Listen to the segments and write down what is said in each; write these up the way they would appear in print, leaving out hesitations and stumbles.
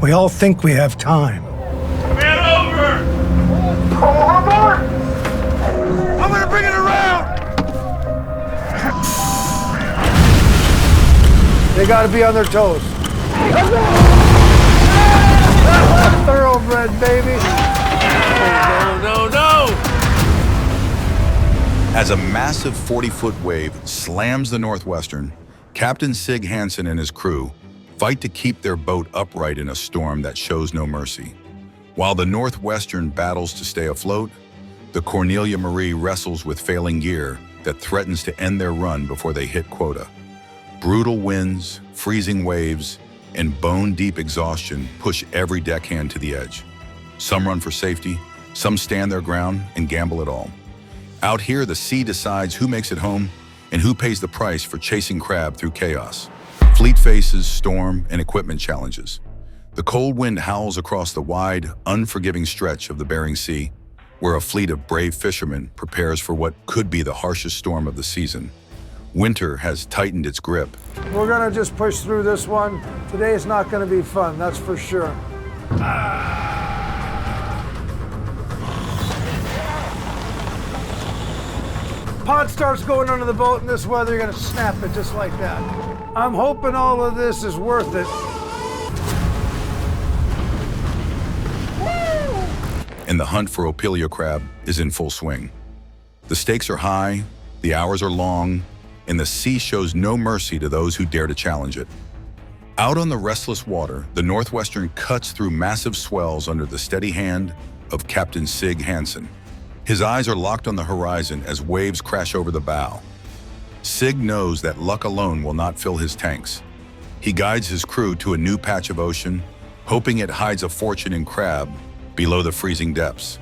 We all think we have time. Man over! Overboard! I'm gonna bring it around! They gotta be on their toes. Thoroughbred, baby. No! As a massive 40-foot wave slams the Northwestern, Captain Sig Hansen and his crew fight to keep their boat upright in a storm that shows no mercy. While the Northwestern battles to stay afloat, the Cornelia Marie wrestles with failing gear that threatens to end their run before they hit quota. Brutal winds, freezing waves, and bone-deep exhaustion push every deckhand to the edge. Some run for safety, some stand their ground and gamble it all. Out here, the sea decides who makes it home and who pays the price for chasing crab through chaos. Fleet faces, storm, and equipment challenges. The cold wind howls across the wide, unforgiving stretch of the Bering Sea, where a fleet of brave fishermen prepares for what could be the harshest storm of the season. Winter has tightened its grip. We're gonna just push through this one. Today is not gonna be fun, that's for sure. Pod starts going under the boat in this weather, you're gonna snap it just like that. I'm hoping all of this is worth it. And the hunt for Opilio crab is in full swing. The stakes are high, the hours are long, and the sea shows no mercy to those who dare to challenge it. Out on the restless water, the Northwestern cuts through massive swells under the steady hand of Captain Sig Hansen. His eyes are locked on the horizon as waves crash over the bow. Sig knows that luck alone will not fill his tanks. He guides his crew to a new patch of ocean, hoping it hides a fortune in crab below the freezing depths.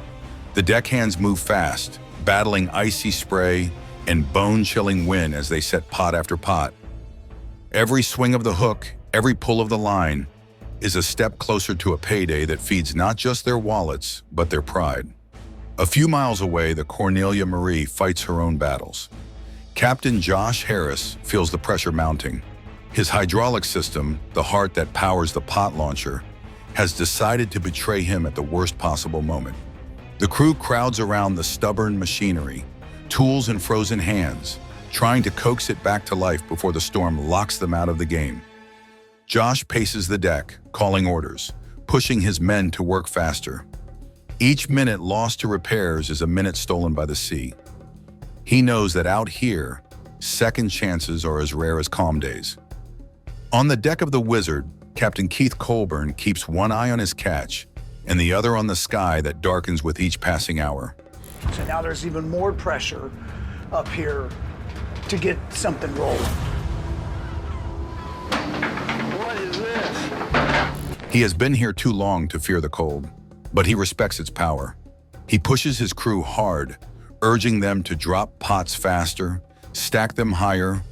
The deckhands move fast, battling icy spray and bone-chilling wind as they set pot after pot. Every swing of the hook, every pull of the line, is a step closer to a payday that feeds not just their wallets, but their pride. A few miles away, the Cornelia Marie fights her own battles. Captain Josh Harris feels the pressure mounting. His hydraulic system, the heart that powers the pot launcher, has decided to betray him at the worst possible moment. The crew crowds around the stubborn machinery, tools in frozen hands, trying to coax it back to life before the storm locks them out of the game. Josh paces the deck, calling orders, pushing his men to work faster. Each minute lost to repairs is a minute stolen by the sea. He knows that out here, second chances are as rare as calm days. On the deck of the Wizard, Captain Keith Colburn keeps one eye on his catch and the other on the sky that darkens with each passing hour. So now there's even more pressure up here to get something rolling. What is this? He has been here too long to fear the cold, but he respects its power. He pushes his crew hard, urging them to drop pots faster, stack them higher,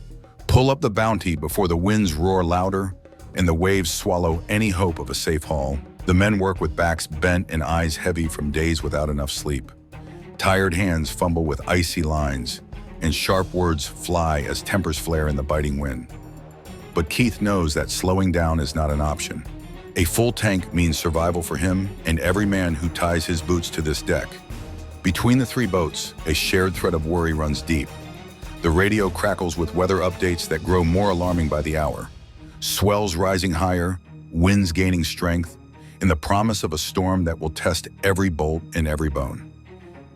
pull up the bounty before the winds roar louder and the waves swallow any hope of a safe haul. The men work with backs bent and eyes heavy from days without enough sleep. Tired hands fumble with icy lines, and sharp words fly as tempers flare in the biting wind. But Keith knows that slowing down is not an option. A full tank means survival for him and every man who ties his boots to this deck. Between the three boats, a shared thread of worry runs deep. The radio crackles with weather updates that grow more alarming by the hour. Swells rising higher, winds gaining strength, and the promise of a storm that will test every bolt and every bone.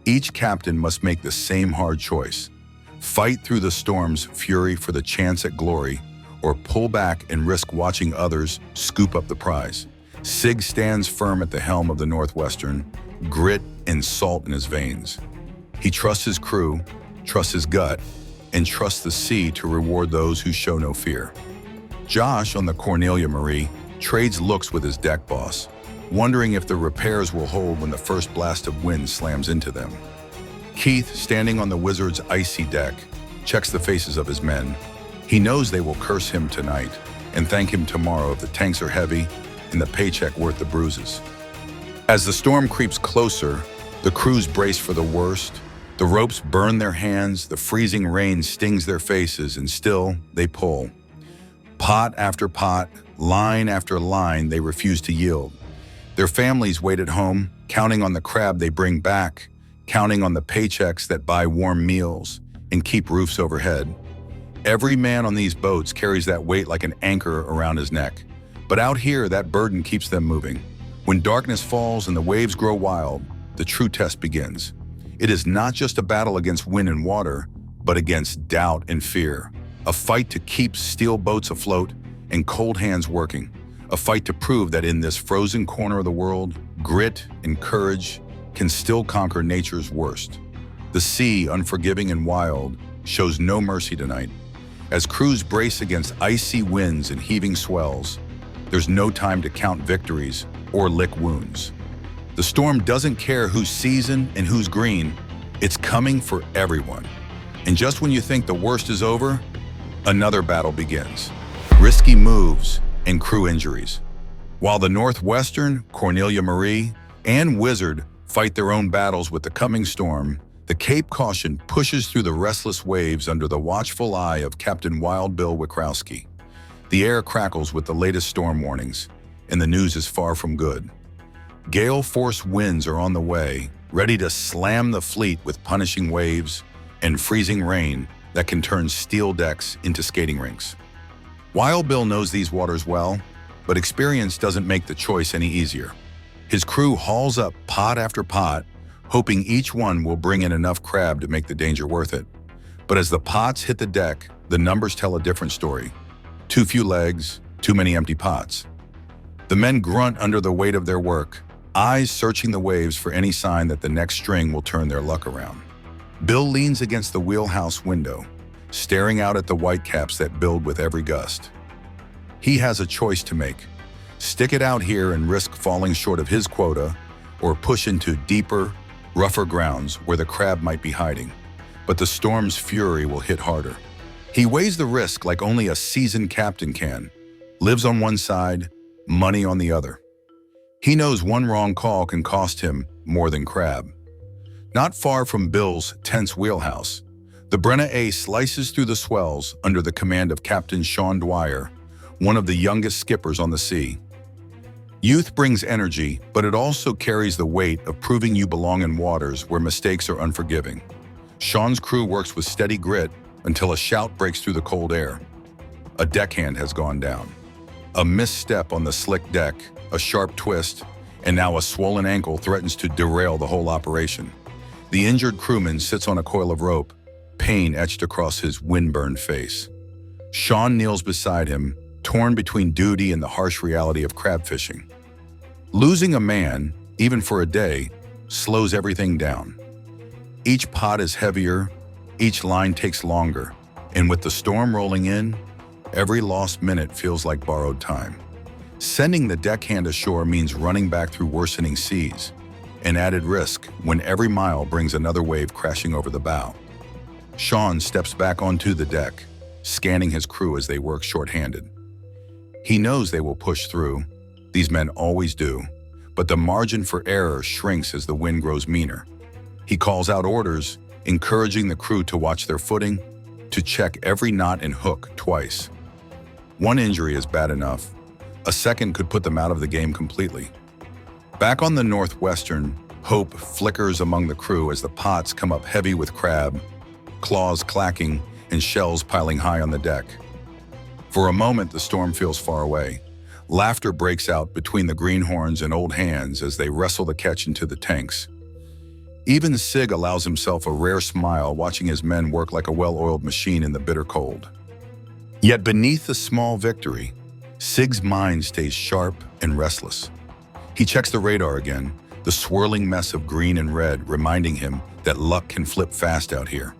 Each captain must make the same hard choice: fight through the storm's fury for the chance at glory, or pull back and risk watching others scoop up the prize. Sig stands firm at the helm of the Northwestern, grit and salt in his veins. He trusts his crew, trusts his gut, and trusts the sea to reward those who show no fear. Josh, on the Cornelia Marie, trades looks with his deck boss, wondering if the repairs will hold when the first blast of wind slams into them. Keith, standing on the Wizard's icy deck, checks the faces of his men. He knows they will curse him tonight and thank him tomorrow if the tanks are heavy and the paycheck worth the bruises. As the storm creeps closer, the crews brace for the worst. The ropes burn their hands, the freezing rain stings their faces, and still they pull. Pot after pot, Line after line, they refuse to yield. Their families wait at home, counting on the crab they bring back, counting on the paychecks that buy warm meals and keep roofs overhead. Every man on these boats carries that weight like an anchor around his neck. But out here, that burden keeps them moving. When darkness falls and the waves grow wild, the true test begins. It is not just a battle against wind and water, but against doubt and fear. A fight to keep steel boats afloat and cold hands working. A fight to prove that in this frozen corner of the world, grit and courage can still conquer nature's worst. The sea, unforgiving and wild, shows no mercy tonight. As crews brace against icy winds and heaving swells, there's no time to count victories or lick wounds. The storm doesn't care who's seasoned and who's green. It's coming for everyone. And just when you think the worst is over, another battle begins. Risky moves and crew injuries. While the Northwestern, Cornelia Marie, and Wizard fight their own battles with the coming storm, the Cape Caution pushes through the restless waves under the watchful eye of Captain Wild Bill Wickrowski. The air crackles with the latest storm warnings, and the news is far from good. Gale force winds are on the way, ready to slam the fleet with punishing waves and freezing rain that can turn steel decks into skating rinks. Wild Bill knows these waters well, but experience doesn't make the choice any easier. His crew hauls up pot after pot, hoping each one will bring in enough crab to make the danger worth it. But as the pots hit the deck, the numbers tell a different story. Too few legs, too many empty pots. The men grunt under the weight of their work, eyes searching the waves for any sign that the next string will turn their luck around. Bill leans against the wheelhouse window, staring out at the whitecaps that build with every gust. He has a choice to make. Stick it out here and risk falling short of his quota, or push into deeper, rougher grounds where the crab might be hiding. But the storm's fury will hit harder. He weighs the risk like only a seasoned captain can. Lives on one side, money on the other. He knows one wrong call can cost him more than crab. Not far from Bill's tense wheelhouse, the Brenna A slices through the swells under the command of Captain Sean Dwyer, one of the youngest skippers on the sea. Youth brings energy, but it also carries the weight of proving you belong in waters where mistakes are unforgiving. Sean's crew works with steady grit until a shout breaks through the cold air. A deckhand has gone down. A misstep on the slick deck, a sharp twist, and now a swollen ankle threatens to derail the whole operation. The injured crewman sits on a coil of rope, pain etched across his wind-burned face. Sean kneels beside him, torn between duty and the harsh reality of crab fishing. Losing a man, even for a day, slows everything down. Each pot is heavier, each line takes longer, and with the storm rolling in, every lost minute feels like borrowed time. Sending the deckhand ashore means running back through worsening seas, an added risk when every mile brings another wave crashing over the bow. Sean steps back onto the deck, scanning his crew as they work short-handed. He knows they will push through. These men always do, but the margin for error shrinks as the wind grows meaner. He calls out orders, encouraging the crew to watch their footing, to check every knot and hook twice. One injury is bad enough. A second could put them out of the game completely. Back on the Northwestern, hope flickers among the crew as the pots come up heavy with crab, claws clacking and shells piling high on the deck. For a moment, the storm feels far away. Laughter breaks out between the greenhorns and old hands as they wrestle the catch into the tanks. Even Sig allows himself a rare smile watching his men work like a well-oiled machine in the bitter cold. Yet beneath the small victory, Sig's mind stays sharp and restless. He checks the radar again, the swirling mess of green and red reminding him that luck can flip fast out here.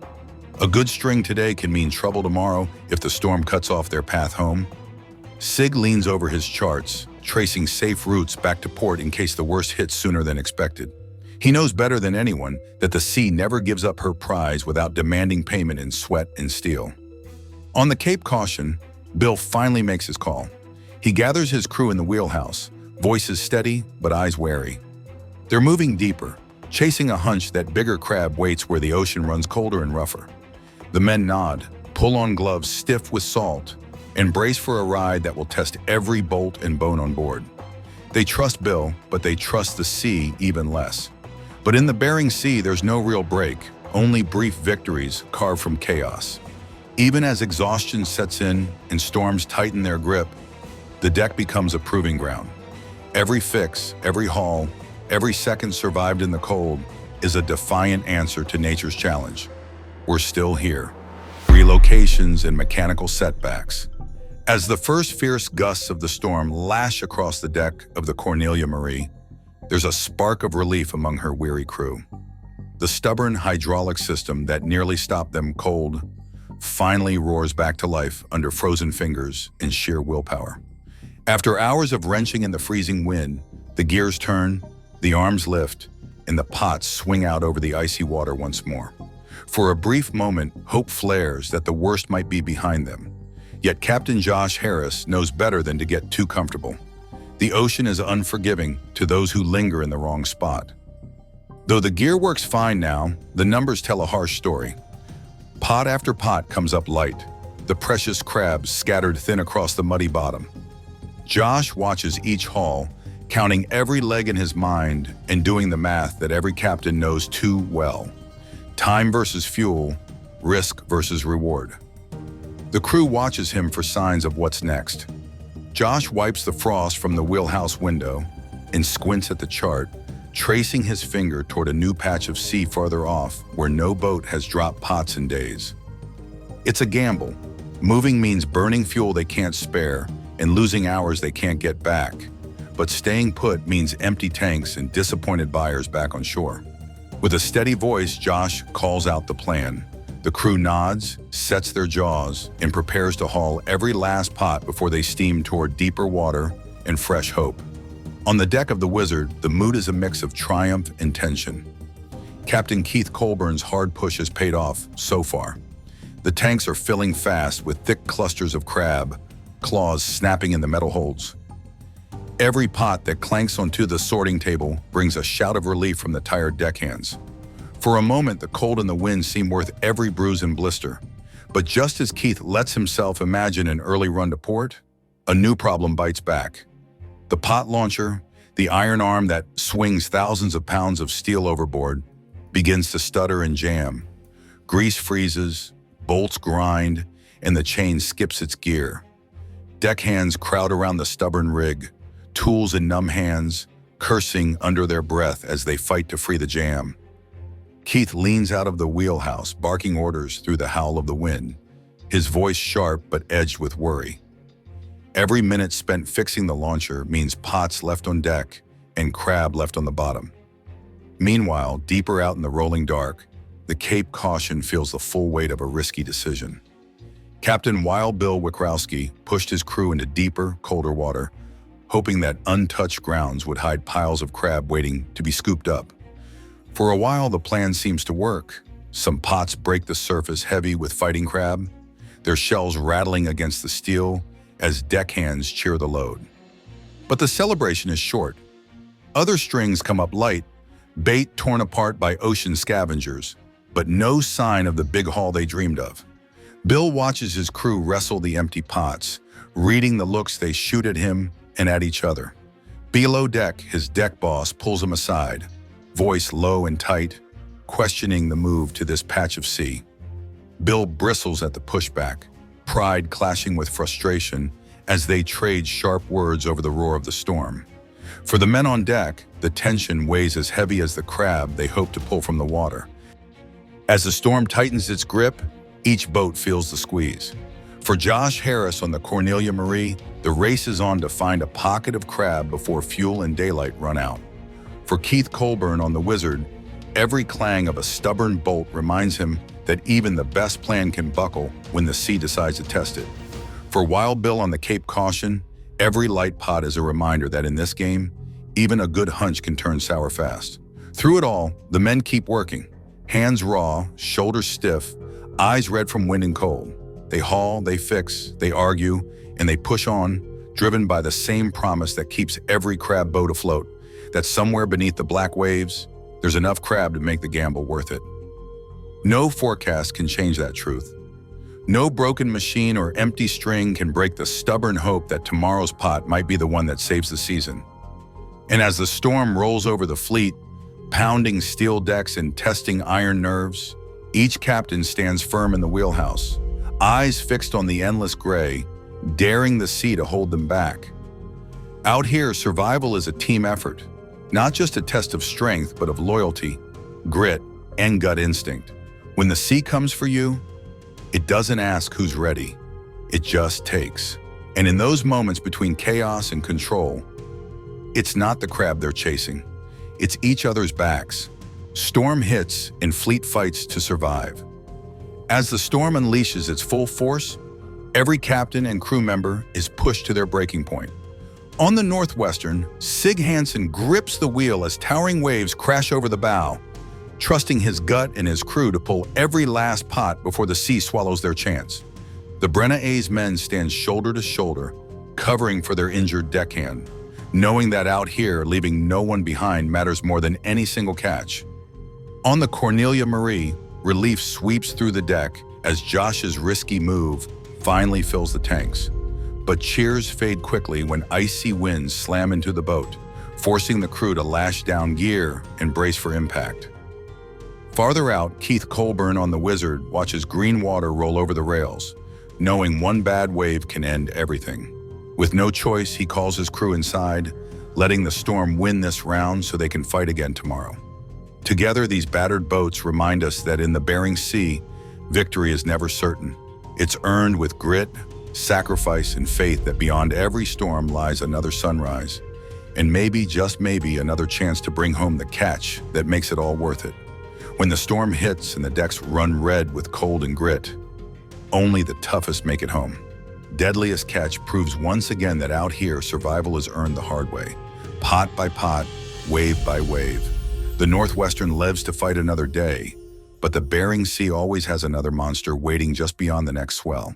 A good string today can mean trouble tomorrow if the storm cuts off their path home. Sig leans over his charts, tracing safe routes back to port in case the worst hits sooner than expected. He knows better than anyone that the sea never gives up her prize without demanding payment in sweat and steel. On the Cape Caution, Bill finally makes his call. He gathers his crew in the wheelhouse, voices steady but eyes wary. They're moving deeper, chasing a hunch that bigger crab waits where the ocean runs colder and rougher. The men nod, pull on gloves stiff with salt, and brace for a ride that will test every bolt and bone on board. They trust Bill, but they trust the sea even less. But in the Bering Sea, there's no real break, only brief victories carved from chaos. Even as exhaustion sets in and storms tighten their grip, the deck becomes a proving ground. Every fix, every haul, every second survived in the cold is a defiant answer to nature's challenge. We're still here. Relocations and mechanical setbacks. As the first fierce gusts of the storm lash across the deck of the Cornelia Marie, there's a spark of relief among her weary crew. The stubborn hydraulic system that nearly stopped them cold finally roars back to life under frozen fingers and sheer willpower. After hours of wrenching in the freezing wind, the gears turn, the arms lift, and the pots swing out over the icy water once more. For a brief moment, hope flares that the worst might be behind them. Yet Captain Josh Harris knows better than to get too comfortable. The ocean is unforgiving to those who linger in the wrong spot. Though the gear works fine now, the numbers tell a harsh story. Pot after pot comes up light, the precious crabs scattered thin across the muddy bottom. Josh watches each haul, counting every leg in his mind and doing the math that every captain knows too well. Time versus fuel, risk versus reward. The crew watches him for signs of what's next. Josh wipes the frost from the wheelhouse window and squints at the chart, tracing his finger toward a new patch of sea farther off where no boat has dropped pots in days. It's a gamble. Moving means burning fuel they can't spare and losing hours they can't get back. But staying put means empty tanks and disappointed buyers back on shore. With a steady voice, Josh calls out the plan. The crew nods, sets their jaws, and prepares to haul every last pot before they steam toward deeper water and fresh hope. On the deck of the Wizard, the mood is a mix of triumph and tension. Captain Keith Colburn's hard push has paid off so far. The tanks are filling fast with thick clusters of crab, claws snapping in the metal holds. Every pot that clanks onto the sorting table brings a shout of relief from the tired deckhands. For a moment, the cold and the wind seem worth every bruise and blister. But just as Keith lets himself imagine an early run to port, a new problem bites back. The pot launcher, the iron arm that swings thousands of pounds of steel overboard, begins to stutter and jam. Grease freezes, bolts grind, and the chain skips its gear. Deckhands crowd around the stubborn rig, tools in numb hands, cursing under their breath as they fight to free the jam. Keith leans out of the wheelhouse, barking orders through the howl of the wind, his voice sharp but edged with worry. Every minute spent fixing the launcher means pots left on deck and crab left on the bottom. Meanwhile, deeper out in the rolling dark, the Cape Caution feels the full weight of a risky decision. Captain Wild Bill Wickrowski pushed his crew into deeper, colder water, hoping that untouched grounds would hide piles of crab waiting to be scooped up. For a while, the plan seems to work. Some pots break the surface heavy with fighting crab, their shells rattling against the steel as deckhands cheer the load. But the celebration is short. Other strings come up light, bait torn apart by ocean scavengers, but no sign of the big haul they dreamed of. Bill watches his crew wrestle the empty pots, reading the looks they shoot at him and at each other. Below deck, his deck boss pulls him aside, voice low and tight, questioning the move to this patch of sea. Bill bristles at the pushback, pride clashing with frustration as they trade sharp words over the roar of the storm. For the men on deck, the tension weighs as heavy as the crab they hope to pull from the water. As the storm tightens its grip, each boat feels the squeeze. For Josh Harris on the Cornelia Marie, the race is on to find a pocket of crab before fuel and daylight run out. For Keith Colburn on the Wizard, every clang of a stubborn bolt reminds him that even the best plan can buckle when the sea decides to test it. For Wild Bill on the Cape Caution, every light pot is a reminder that in this game, even a good hunch can turn sour fast. Through it all, the men keep working, hands raw, shoulders stiff, eyes red from wind and cold. They haul, they fix, they argue, and they push on, driven by the same promise that keeps every crab boat afloat, that somewhere beneath the black waves, there's enough crab to make the gamble worth it. No forecast can change that truth. No broken machine or empty string can break the stubborn hope that tomorrow's pot might be the one that saves the season. And as the storm rolls over the fleet, pounding steel decks and testing iron nerves, each captain stands firm in the wheelhouse, eyes fixed on the endless gray, daring the sea to hold them back. Out here, survival is a team effort, not just a test of strength, but of loyalty, grit, and gut instinct. When the sea comes for you, it doesn't ask who's ready, it just takes. And in those moments between chaos and control, it's not the crab they're chasing, it's each other's backs. Storm hits and fleet fights to survive. As the storm unleashes its full force, every captain and crew member is pushed to their breaking point. On the Northwestern, Sig Hansen grips the wheel as towering waves crash over the bow, trusting his gut and his crew to pull every last pot before the sea swallows their chance. The Brenna A's men stand shoulder to shoulder, covering for their injured deckhand, knowing that out here, leaving no one behind matters more than any single catch. On the Cornelia Marie, relief sweeps through the deck as Josh's risky move finally fills the tanks. But cheers fade quickly when icy winds slam into the boat, forcing the crew to lash down gear and brace for impact. Farther out, Keith Colburn on the Wizard watches green water roll over the rails, knowing one bad wave can end everything. With no choice, he calls his crew inside, letting the storm win this round so they can fight again tomorrow. Together, these battered boats remind us that in the Bering Sea, victory is never certain. It's earned with grit, sacrifice, and faith that beyond every storm lies another sunrise, and maybe, just maybe, another chance to bring home the catch that makes it all worth it. When the storm hits and the decks run red with cold and grit, only the toughest make it home. Deadliest catch proves once again that out here, survival is earned the hard way, pot by pot, wave by wave. The Northwestern lives to fight another day, but the Bering Sea always has another monster waiting just beyond the next swell.